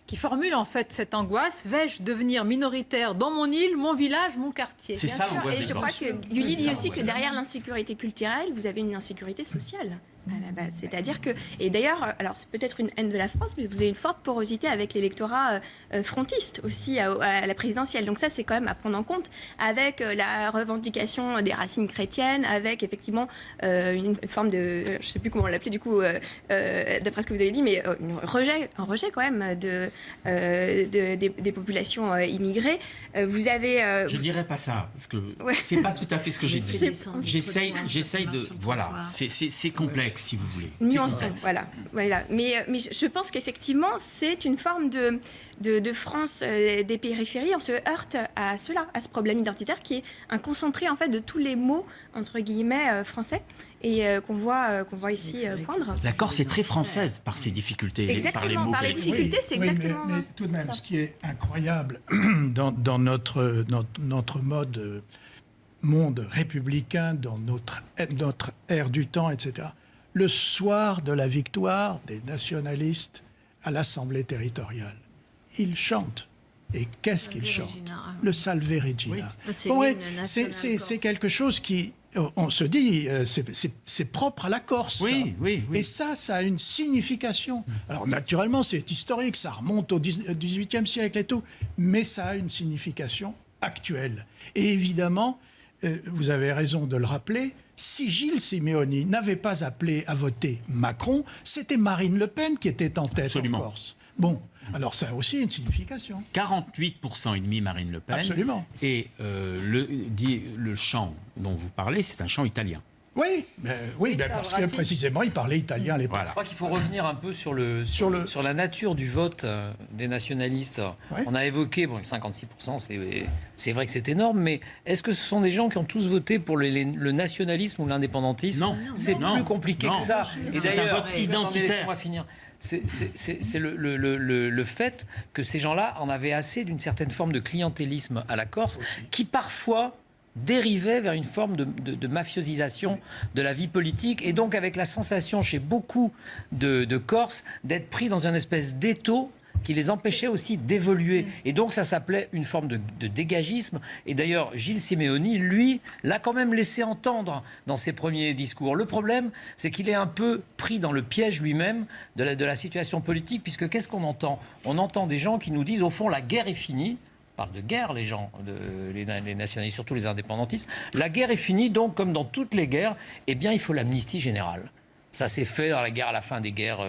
S1: qui formule en fait cette angoisse: vais-je devenir minoritaire dans mon île, mon village, mon quartier?
S2: C'est ça l'angoisse.
S10: Et je crois que Gully dit aussi que derrière l'insécurité culturelle, vous avez une insécurité sociale. à la base. C'est-à-dire que, et d'ailleurs, alors c'est peut-être une haine de la France, mais vous avez une forte porosité avec l'électorat frontiste aussi à la présidentielle. Donc ça, c'est quand même à prendre en compte, avec la revendication des racines chrétiennes, avec effectivement une forme de, je ne sais plus comment on l'appelait du coup, d'après ce que vous avez dit, mais un rejet quand même des populations immigrées. Vous avez...
S2: Je dirais pas ça, parce que c'est pas tout à fait ce que j'ai dit. J'essaye de... Voilà, c'est complexe, si vous voulez.
S10: Nuançons, voilà. Mais je pense qu'effectivement, c'est une forme de France des périphéries. On se heurte à cela, à ce problème identitaire qui est un concentré en fait de tous les mots entre guillemets français et qu'on voit ici poindre.
S2: La Corse est très française par ses difficultés,
S10: exactement, par les difficultés, c'est exactement.
S9: Mais tout de même, ça. Ce qui est incroyable dans notre monde républicain, dans notre ère du temps, etc. Le soir de la victoire des nationalistes à l'Assemblée territoriale, ils chantent. Et qu'est-ce qu'ils chantent? Le Salve Regina. Oui. C'est quelque chose qui, on se dit, c'est propre à la Corse.
S2: Oui.
S9: Et ça a une signification. Alors naturellement, c'est historique, ça remonte au XVIIIe siècle et tout, mais ça a une signification actuelle. Et évidemment, vous avez raison de le rappeler, si Gilles Simeoni n'avait pas appelé à voter Macron, c'était Marine Le Pen qui était en tête.
S2: Absolument.
S9: En Corse. Bon, alors ça a aussi une signification.
S2: 48,5% Marine Le Pen.
S9: Absolument.
S2: Et le chant dont vous parlez, c'est un chant italien.
S9: Oui, parce que précisément, il parlait italien à l'époque.
S2: Voilà.
S8: Je crois qu'il faut revenir un peu sur la nature du vote des nationalistes.
S9: Oui.
S8: On a évoqué, 56%, c'est vrai que c'est énorme, mais est-ce que ce sont des gens qui ont tous voté pour le nationalisme ou l'indépendantisme?
S2: Non.
S8: C'est plus compliqué que ça.
S2: Et c'est un vote identitaire.
S8: Laissez-moi finir. C'est le fait que ces gens-là en avaient assez d'une certaine forme de clientélisme à la Corse, qui parfois dérivait vers une forme de mafiosisation de la vie politique, et donc avec la sensation chez beaucoup de Corses d'être pris dans une espèce d'étau qui les empêchait aussi d'évoluer. Et donc ça s'appelait une forme de dégagisme. Et d'ailleurs, Gilles Simeoni, lui, l'a quand même laissé entendre dans ses premiers discours. Le problème, c'est qu'il est un peu pris dans le piège lui-même de la situation politique, puisque qu'est-ce qu'on entend? On entend des gens qui nous disent, au fond, la guerre est finie. Parlent de guerre, les gens, les nationalistes, surtout les indépendantistes. La guerre est finie, donc, comme dans toutes les guerres, eh bien, il faut l'amnistie générale. Ça s'est fait dans la guerre, à la fin des guerres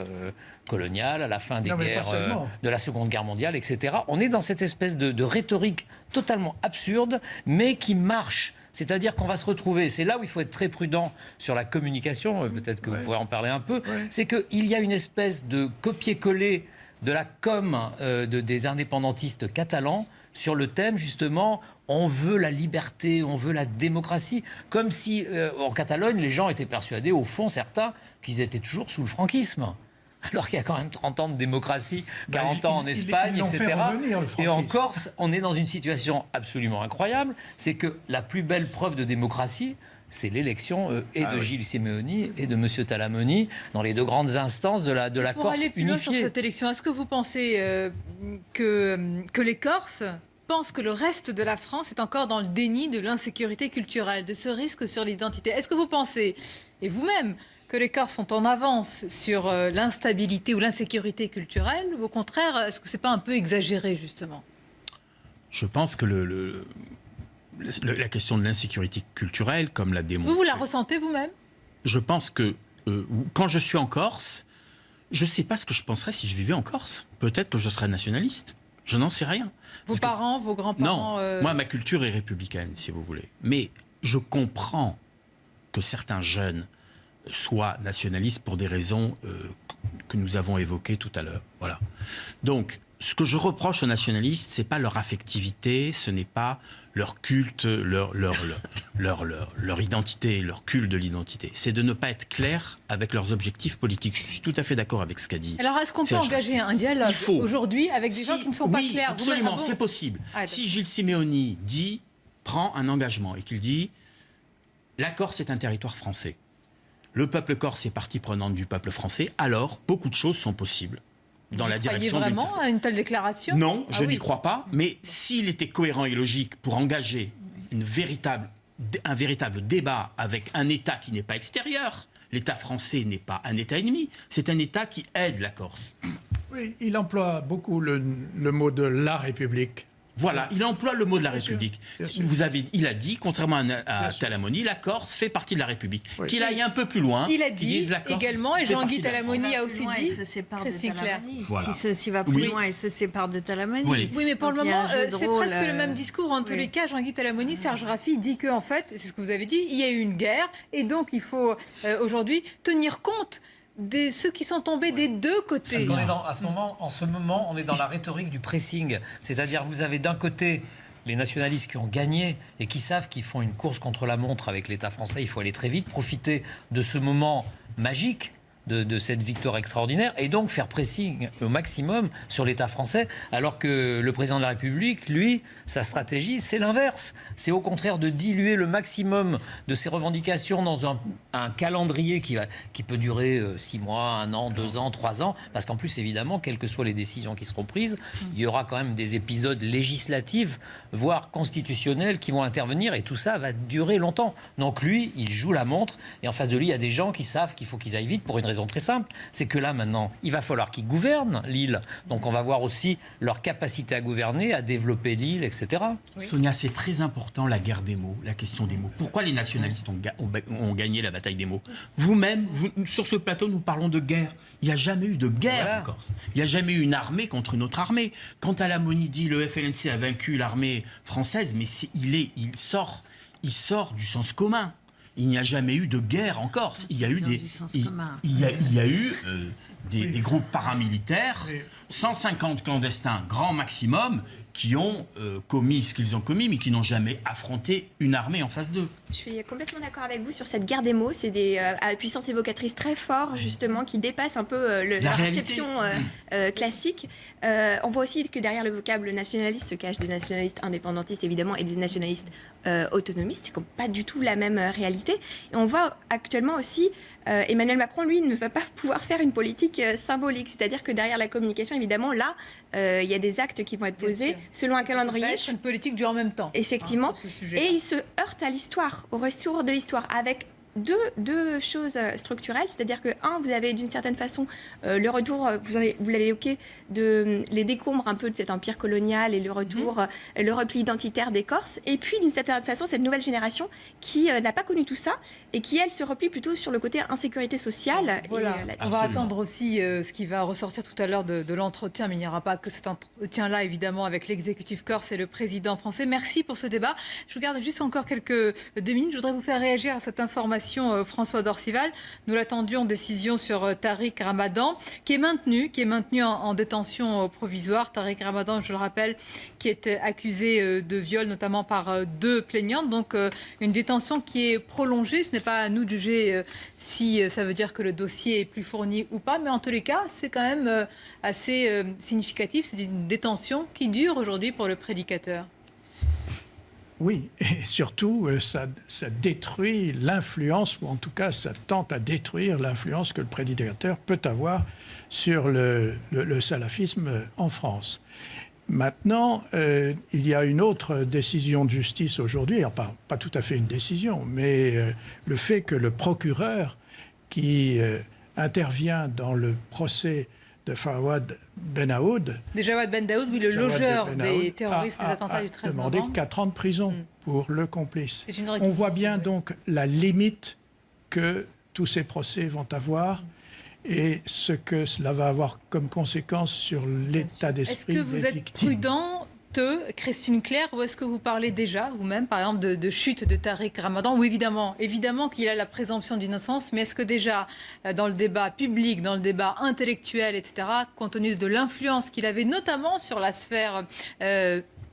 S8: coloniales, à la fin des guerres de la Seconde Guerre mondiale, etc. On est dans cette espèce de rhétorique totalement absurde, mais qui marche. C'est-à-dire qu'on va se retrouver, c'est là où il faut être très prudent sur la communication, peut-être que vous pourrez en parler un peu, c'est qu'il y a une espèce de copier-coller de la com des indépendantistes catalans sur le thème, justement, on veut la liberté, on veut la démocratie, comme si, en Catalogne, les gens étaient persuadés, au fond, certains, qu'ils étaient toujours sous le franquisme. Alors qu'il y a quand même 30 ans de démocratie, 40 ans en Espagne, etc. Et en Corse, on est dans une situation absolument incroyable, c'est que la plus belle preuve de démocratie, c'est l'élection de Gilles Simeoni et de M. Talamoni dans les deux grandes instances de la Corse unifiée.
S1: Pour aller plus loin sur cette élection, est-ce que vous pensez que les Corses pensent que le reste de la France est encore dans le déni de l'insécurité culturelle, de ce risque sur l'identité? Est-ce que vous pensez, et vous-même, que les Corses sont en avance sur l'instabilité ou l'insécurité culturelle, ou au contraire, est-ce que c'est pas un peu exagéré, justement?
S2: Je pense que la question de l'insécurité culturelle, comme l'a démontré...
S1: Vous la ressentez vous-même?
S2: Je pense que quand je suis en Corse, je ne sais pas ce que je penserais si je vivais en Corse. Peut-être que je serais nationaliste. Je n'en sais rien.
S1: Vos parents, vos grands-parents...
S2: Non, moi, ma culture est républicaine, si vous voulez. Mais je comprends que certains jeunes soient nationalistes pour des raisons que nous avons évoquées tout à l'heure. Voilà. Donc, ce que je reproche aux nationalistes, ce n'est pas leur affectivité, ce n'est pas leur culte, leur identité, leur culte de l'identité. C'est de ne pas être clair avec leurs objectifs politiques. Je suis tout à fait d'accord avec ce qu'a dit.
S1: Alors, est-ce qu'on peut engager un dialogue aujourd'hui avec des gens qui ne sont pas clairs?
S2: Absolument, c'est possible. Si Gilles Simeoni prend un engagement et qu'il dit « La Corse est un territoire français », le peuple corse est partie prenante du peuple français, alors beaucoup de choses sont possibles. Dans la direction
S1: d'une vraiment à une telle déclaration?
S2: Non, je n'y crois pas. Mais s'il était cohérent et logique pour engager un véritable débat avec un État qui n'est pas extérieur, L'État français n'est pas un État ennemi, c'est un État qui aide la Corse.
S9: Oui, il emploie beaucoup le mot de la République.
S2: Voilà, il emploie le mot de la
S9: Bien sûr,
S2: République.
S9: bien sûr.
S2: Il a dit, contrairement à
S9: Bien sûr.
S2: Talamoni, la Corse fait partie de la République.
S9: Oui.
S2: Qu'il aille un peu plus loin.
S1: Il a
S2: qu'il
S1: dit
S2: dise la Corse
S1: également, et
S2: fait
S1: Jean-Guy
S2: partie de la
S1: Talamoni a aussi dit,
S6: Il se sépare de
S1: Christine Claire.
S6: Talamoni.
S2: Voilà.
S6: Si ceci va plus
S2: Oui.
S6: loin, il se sépare de Talamoni.
S2: Oui.
S1: Oui, mais pour
S6: Donc,
S1: le
S6: il y a
S1: moment,
S6: un jeu de
S1: c'est
S6: rôle,
S1: presque le même discours. En tous
S6: oui.
S1: les cas, Jean-Guy Talamoni, Serge Raffi dit que, en fait, c'est ce que vous avez dit, il y a eu une guerre, et donc il faut aujourd'hui tenir compte de ceux qui sont tombés des deux côtés.
S8: Parce qu'on est en ce moment, on est dans la rhétorique du pressing. C'est-à-dire, vous avez d'un côté les nationalistes qui ont gagné et qui savent qu'ils font une course contre la montre avec l'État français. Il faut aller très vite, profiter de ce moment magique, de cette victoire extraordinaire, et donc faire pressing au maximum sur l'État français, alors que le président de la République, lui, sa stratégie, c'est l'inverse. C'est au contraire de diluer le maximum de ses revendications dans un calendrier qui peut durer 6 mois, 1 an, 2 ans, 3 ans, parce qu'en plus, évidemment, quelles que soient les décisions qui seront prises, il y aura quand même des épisodes législatifs, voire constitutionnels, qui vont intervenir, et tout ça va durer longtemps. Donc lui, il joue la montre, et en face de lui, il y a des gens qui savent qu'il faut qu'ils aillent vite pour une raison très simple, c'est que là, maintenant, il va falloir qu'ils gouvernent l'île. Donc on va voir aussi leur capacité à gouverner, à développer l'île, etc.
S2: Oui. Sonia, c'est très important, la guerre des mots, la question des mots. Pourquoi les nationalistes ont gagné la bataille des mots? Vous-même, sur ce plateau, nous parlons de guerre. Il n'y a jamais eu de guerre en Corse. Il n'y a jamais eu une armée contre une autre armée. Quand Talamoni dit le FLNC a vaincu l'armée française, mais il sort du sens commun. Il n'y a jamais eu de guerre en Corse. Il y a eu des groupes paramilitaires, 150 clandestins, grand maximum, qui ont commis ce qu'ils ont commis, mais qui n'ont jamais affronté une armée en face d'eux.
S10: Je suis complètement d'accord avec vous sur cette guerre des mots. C'est des puissances évocatrices très fortes, justement, qui dépassent un peu la réception classique. On voit aussi que derrière le vocable nationaliste se cachent des nationalistes indépendantistes, évidemment, et des nationalistes autonomistes. C'est pas du tout la même réalité. Et on voit actuellement aussi Emmanuel Macron, lui, ne va pas pouvoir faire une politique symbolique. C'est-à-dire que derrière la communication, évidemment, là, il y a des actes qui vont être posés selon un calendrier.
S1: Une politique du en même temps.
S10: Effectivement. Et il se heurte à l'histoire, au retour de l'histoire, avec deux choses structurelles, c'est-à-dire que, vous avez d'une certaine façon le retour, vous l'avez évoqué, les décombres un peu de cet empire colonial et le retour, le repli identitaire des Corses, et puis d'une certaine façon cette nouvelle génération qui n'a pas connu tout ça et qui, elle, se replie plutôt sur le côté insécurité sociale.
S1: Voilà. On va attendre aussi ce qui va ressortir tout à l'heure de l'entretien, mais il n'y aura pas que cet entretien-là, évidemment, avec l'exécutif corse et le président français. Merci pour ce débat. Je vous garde juste encore quelques 2 minutes. Je voudrais vous faire réagir à cette information. François Dorcival, nous l'attendions, décision sur Tariq Ramadan, qui est maintenu en détention provisoire. Tariq Ramadan, je le rappelle, qui est accusé de viol, notamment par 2 plaignantes. Donc une détention qui est prolongée. Ce n'est pas à nous de juger si ça veut dire que le dossier est plus fourni ou pas, mais en tous les cas, c'est quand même assez significatif. C'est une détention qui dure aujourd'hui pour le prédicateur.
S9: Oui, et surtout, ça détruit l'influence, ou en tout cas, ça tente à détruire l'influence que le prédicateur peut avoir sur le salafisme en France. Maintenant, il y a une autre décision de justice aujourd'hui, pas tout à fait une décision, mais le fait que le procureur qui intervient dans le procès de Fawad Ben Aoud.
S1: Jawad Ben Daoud, oui, le logeur des terroristes des attentats du 13 novembre.
S9: A demandé 4 ans de prison pour le complice.
S1: C'est une
S9: On voit bien donc la limite que tous ces procès vont avoir et ce que cela va avoir comme conséquence sur l'état d'esprit des victimes.
S1: Est-ce que vous êtes prudente, Christine Claire, ou est-ce que vous parlez déjà, vous-même, par exemple, de chute de Tariq Ramadan? Oui, évidemment qu'il a la présomption d'innocence, mais est-ce que déjà, dans le débat public, dans le débat intellectuel, etc., compte tenu de l'influence qu'il avait notamment sur la sphère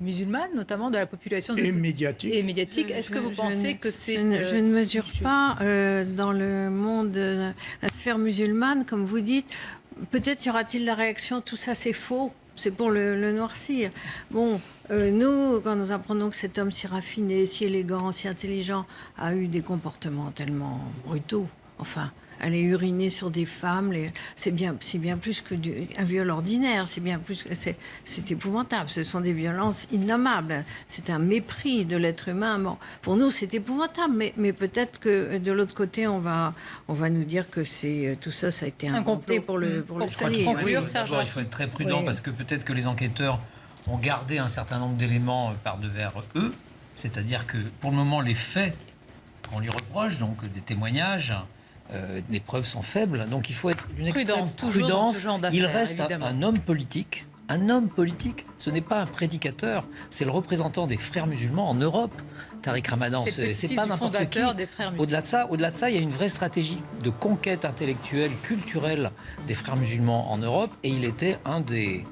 S1: musulmane, notamment de la population
S9: et médiatique,
S1: est-ce que vous pensez que c'est...
S6: Je ne mesure pas dans le monde de la sphère musulmane, comme vous dites. Peut-être y aura-t-il la réaction, tout ça c'est faux. C'est pour le noircir. Bon, nous, quand nous apprenons que cet homme si raffiné, si élégant, si intelligent a eu des comportements tellement brutaux, enfin, aller uriner sur des femmes. C'est bien plus qu'un viol ordinaire. C'est bien plus que c'est épouvantable. Ce sont des violences innommables. C'est un mépris de l'être humain. Bon, pour nous, c'est épouvantable, mais peut-être que de l'autre côté, on va nous dire que tout ça a été inventé pour le salir.
S8: D'abord, il faut être très prudent parce que peut-être que les enquêteurs ont gardé un certain nombre d'éléments par devers eux. C'est-à-dire que pour le moment, les faits qu'on lui reproche, donc des témoignages, les preuves sont faibles. Donc il faut être une extrême prudence. Il reste un homme politique. Un homme politique, ce n'est pas un prédicateur, c'est le représentant des frères musulmans en Europe. Tariq Ramadan, c'est pas n'importe qui. Au-delà de ça, il y a une vraie stratégie de conquête intellectuelle, culturelle des frères musulmans en Europe, et il était un des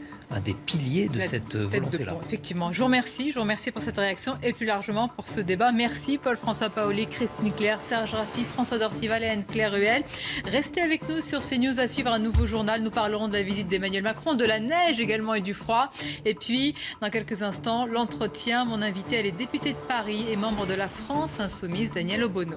S8: piliers de cette volonté-là.
S1: Effectivement. Je vous remercie pour cette réaction et plus largement pour ce débat. Merci Paul-François Paoli, Christine Claire, Serge Rafi, François Dorcival et Anne-Claire Ruel. Restez avec nous sur CNews à suivre un nouveau journal. Nous parlerons de la visite d'Emmanuel Macron, de la neige également et du froid. Et puis, dans quelques instants, l'entretien. Mon invité, elle est députée de Paris et membre de la France Insoumise, Danielle Obono.